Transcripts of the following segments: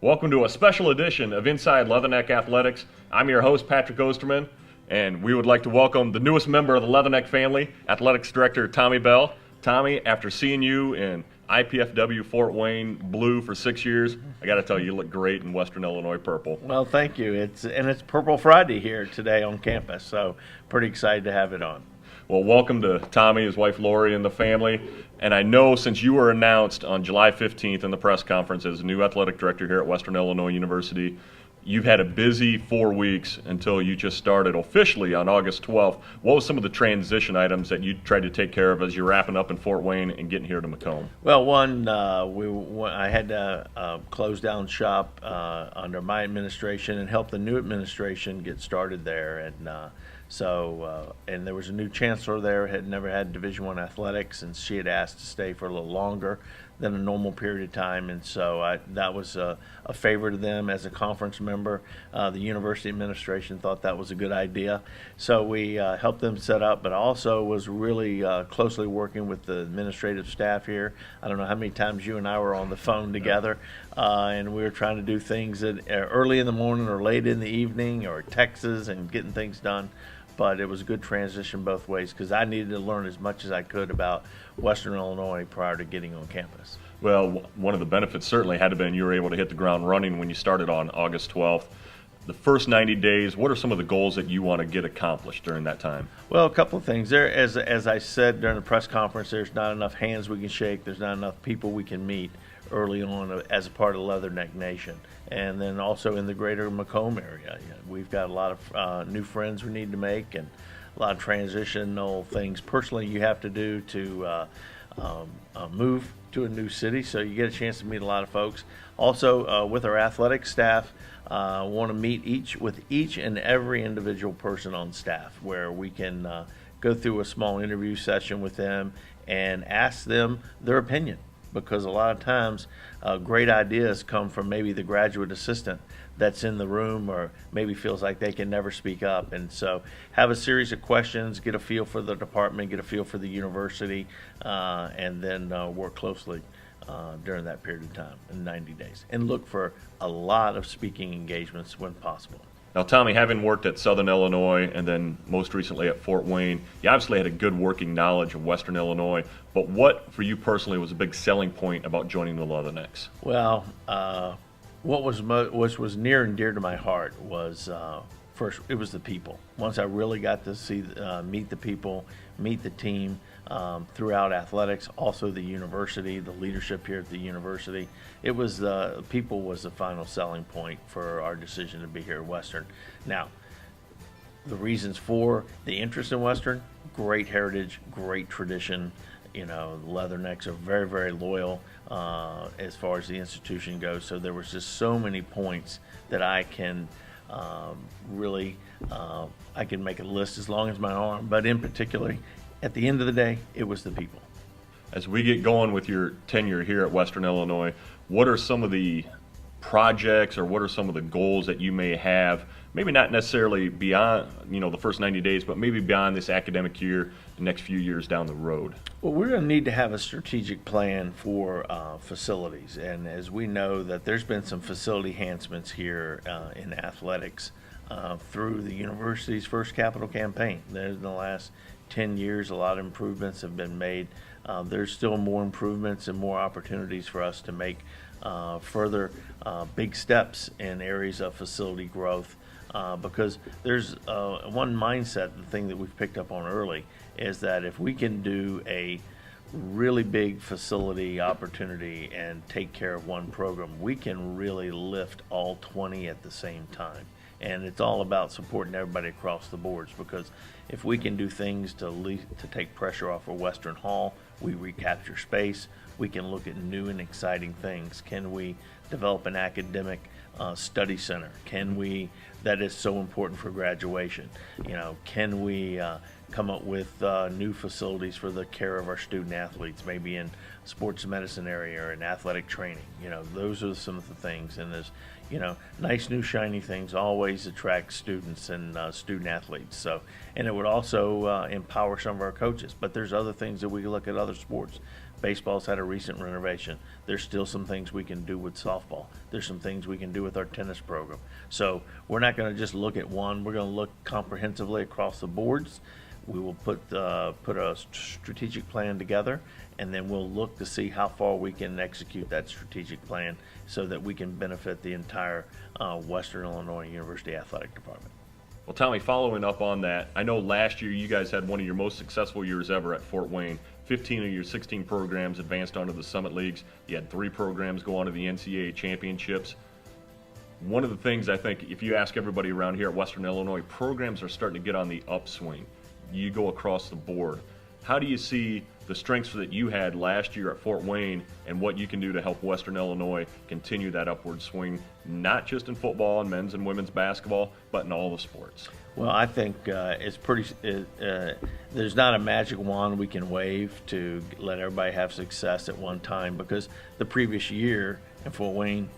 Welcome to a special edition of Inside Leatherneck Athletics. I'm your host, Patrick Osterman, and we would like to welcome the newest member of the Leatherneck family, Athletics Director Tommy Bell. Tommy, after seeing you in IPFW Fort Wayne blue for 6 years, I got to tell you, you look great in Western Illinois purple. Well, thank you. It's Purple Friday here today on campus, so pretty excited to have it on. Well, welcome to Tommy, his wife Lori, and the family. And I know since you were announced on July 15th in the press conference as new athletic director here at Western Illinois University, you've had a busy 4 weeks until you just started officially on August 12th. What was some of the transition items that you tried to take care of as you're wrapping up in Fort Wayne and getting here to Macomb? Well, I had to close down shop under my administration and help the new administration get started there, and and there was a new chancellor there, had never had Division I athletics, and she had asked to stay for a little longer than a normal period of time, and so that was a favor to them as a conference member. The university administration thought that was a good idea, so we helped them set up, but also was really closely working with the administrative staff here. I don't know how many times you and I were on the phone together, and we were trying to do things early in the morning or late in the evening or Texas and getting things done. But it was a good transition both ways because I needed to learn as much as I could about Western Illinois prior to getting on campus. Well, one of the benefits certainly had to been you were able to hit the ground running when you started on August 12th. The first 90 days, what are some of the goals that you want to get accomplished during that time? Well, a couple of things. There, as I said during the press conference, there's not enough hands we can shake. There's not enough people we can meet early on as a part of Leatherneck Nation. And then also in the greater Macomb area, we've got a lot of new friends we need to make and a lot of transitional things personally you have to do to move to a new city, so you get a chance to meet a lot of folks. Also, with our athletic staff, want to meet with each and every individual person on staff where we can go through a small interview session with them and ask them their opinion. Because a lot of times great ideas come from maybe the graduate assistant that's in the room or maybe feels like they can never speak up. And so have a series of questions, get a feel for the department, get a feel for the university, and then work closely during that period of time in 90 days. And look for a lot of speaking engagements when possible. Now, Tommy, having worked at Southern Illinois and then most recently at Fort Wayne, you obviously had a good working knowledge of Western Illinois, but what, for you personally, was a big selling point about joining the Leathernecks? Well, what was near and dear to my heart was, first, it was the people. Once I really got to meet the people, meet the team throughout athletics, also the university, the leadership here at the university, it was people was the final selling point for our decision to be here at Western. Now, the reasons for the interest in Western: great heritage, great tradition. The Leathernecks are very, very loyal as far as the institution goes. So there was just so many points that I can I can make a list as long as my arm. But in particular, at the end of the day, it was the people. As we get going with your tenure here at Western Illinois, what are some of the projects or what are some of the goals that you may have, maybe not necessarily beyond the first 90 days, but maybe beyond this academic year, the next few years down the road? Well, we're going to need to have a strategic plan for facilities, and as we know that there's been some facility enhancements here in athletics through the university's first capital campaign. There's in the last 10 years, a lot of improvements have been made. There's still more improvements and more opportunities for us to make further big steps in areas of facility growth because there's one mindset, the thing that we've picked up on early, is that if we can do a really big facility opportunity and take care of one program, we can really lift all 20 at the same time. And it's all about supporting everybody across the boards, because if we can do things to take pressure off of Western Hall, we recapture space, we can look at new and exciting things. Can we develop an academic study center? That is so important for graduation. Can we come up with new facilities for the care of our student athletes, maybe in sports medicine area or in athletic training? Those are some of the things. And there's, nice new shiny things always attract students and student athletes. So, and it would also empower some of our coaches. But there's other things that we look at other sports. Baseball's had a recent renovation. There's still some things we can do with softball. There's some things we can do with our tennis program. So we're not going to just look at one. We're going to look comprehensively across the boards. We will put a strategic plan together, and then we'll look to see how far we can execute that strategic plan so that we can benefit the entire Western Illinois University Athletic Department. Well, Tommy, following up on that, I know last year you guys had one of your most successful years ever at Fort Wayne. 15 of your 16 programs advanced onto the Summit Leagues. You had 3 programs go on to the NCAA championships. One of the things I think, if you ask everybody around here at Western Illinois, programs are starting to get on the upswing. You go across the board. How do you see the strengths that you had last year at Fort Wayne and what you can do to help Western Illinois continue that upward swing, not just in football and men's and women's basketball, but in all the sports? Well, I think it's there's not a magic wand we can wave to let everybody have success at one time, because the previous year in Fort Wayne,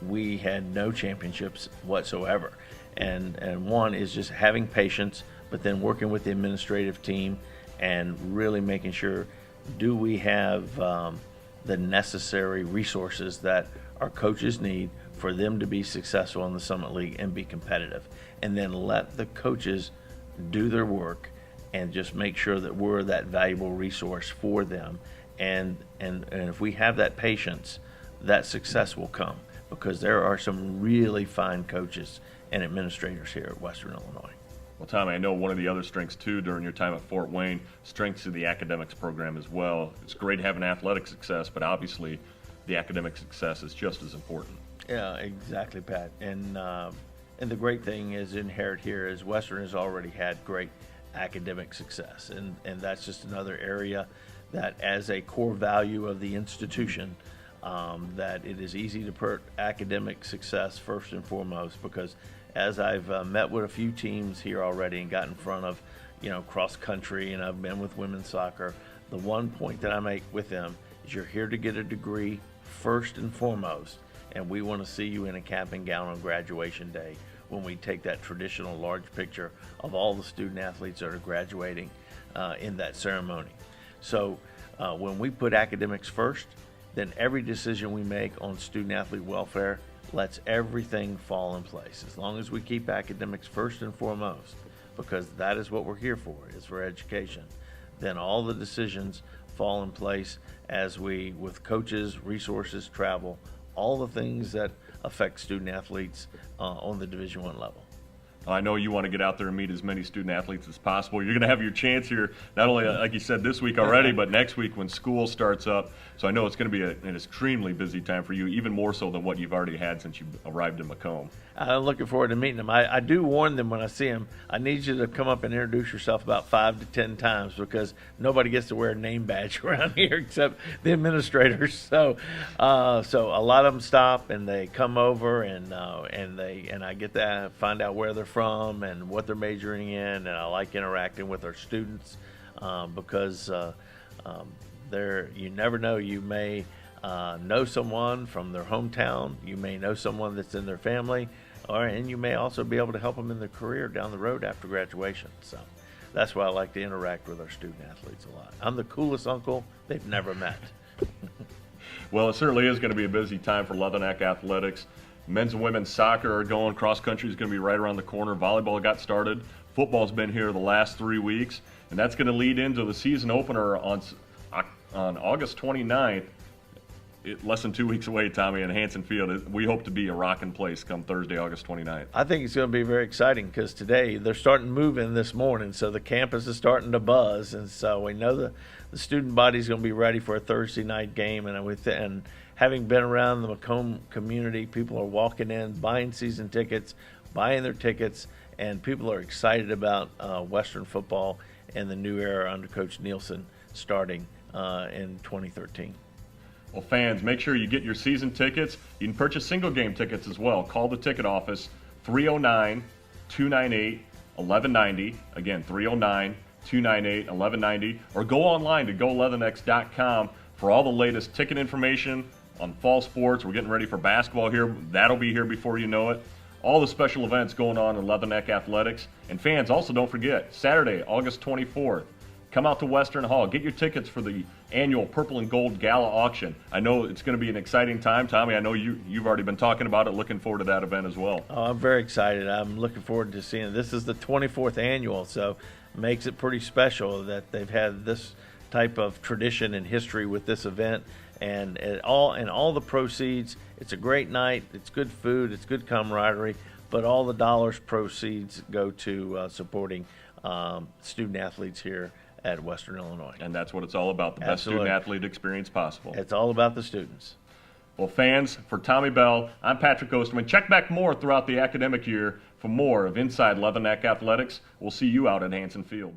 we had no championships whatsoever. And one is just having patience, but then working with the administrative team and really making sure, do we have the necessary resources that our coaches need for them to be successful in the Summit League and be competitive, and then let the coaches do their work and just make sure that we're that valuable resource for them. And if we have that patience, that success will come, because there are some really fine coaches and administrators here at Western Illinois. Well, Tommy, I know one of the other strengths, too, during your time at Fort Wayne, strengths of the academics program as well. It's great having athletic success, but obviously the academic success is just as important. Yeah, exactly, Pat. And the great thing is inherent here is Western has already had great academic success. And that's just another area that, as a core value of the institution, that it is easy to put academic success first and foremost, because as I've met with a few teams here already and got in front of, cross country, and I've been with women's soccer, the one point that I make with them is you're here to get a degree first and foremost, and we want to see you in a cap and gown on graduation day when we take that traditional large picture of all the student athletes that are graduating in that ceremony. So when we put academics first, then every decision we make on student athlete welfare lets everything fall in place. As long as we keep academics first and foremost, because that is what we're here for, is for education, then all the decisions fall in place as we, with coaches, resources, travel, all the things that affect student athletes on the Division I level. I know you want to get out there and meet as many student athletes as possible. You're going to have your chance here, not only, like you said, this week already, but next week when school starts up. So I know it's going to be an extremely busy time for you, even more so than what you've already had since you arrived in Macomb. I'm looking forward to meeting them. I do warn them when I see them, I need you to come up and introduce yourself about 5 to 10 times, because nobody gets to wear a name badge around here except the administrators. So a lot of them stop and they come over and I get to find out where they're from and what they're majoring in, and I like interacting with our students because you never know, you may know someone from their hometown, you may know someone that's in their family, and you may also be able to help them in their career down the road after graduation. So that's why I like to interact with our student athletes a lot. I'm the coolest uncle they've never met. Well, it certainly is going to be a busy time for Leatherneck Athletics. Men's and women's soccer are going. Cross country is going to be right around the corner. Volleyball got started. Football's been here the last 3 weeks, and that's going to lead into the season opener on August 29th. Less than 2 weeks away, Tommy, in Hanson Field. We hope to be a rocking place come Thursday, August 29th. I think it's going to be very exciting, because today they're starting to move in this morning, so the campus is starting to buzz, and so we know the student body is going to be ready for a Thursday night game. And having been around the Macomb community, people are walking in, buying season tickets, buying their tickets, and people are excited about Western football and the new era under Coach Nielsen starting in 2013. Well, fans, make sure you get your season tickets. You can purchase single game tickets as well. Call the ticket office, 309-298-1190. Again, 309-298-1190. Or go online to goleathernecks.com for all the latest ticket information on fall sports. We're getting ready for basketball here. That'll be here before you know it. All the special events going on in Leatherneck Athletics. And fans, also don't forget, Saturday, August 24th, come out to Western Hall. Get your tickets for the annual Purple and Gold Gala Auction. I know it's going to be an exciting time. Tommy, I know you've already been talking about it. Looking forward to that event as well. Oh, I'm very excited. I'm looking forward to seeing it. This is the 24th annual, so makes it pretty special that they've had this type of tradition and history with this event. And all the proceeds, it's a great night. It's good food. It's good camaraderie. But all the dollars proceeds go to supporting student athletes here at Western Illinois. And that's what it's all about, the best Absolutely. student-athlete experience possible. It's all about the students. Well, fans, for Tommy Bell, I'm Patrick Osterman. Check back more throughout the academic year for more of Inside Leatherneck Athletics. We'll see you out at Hanson Field.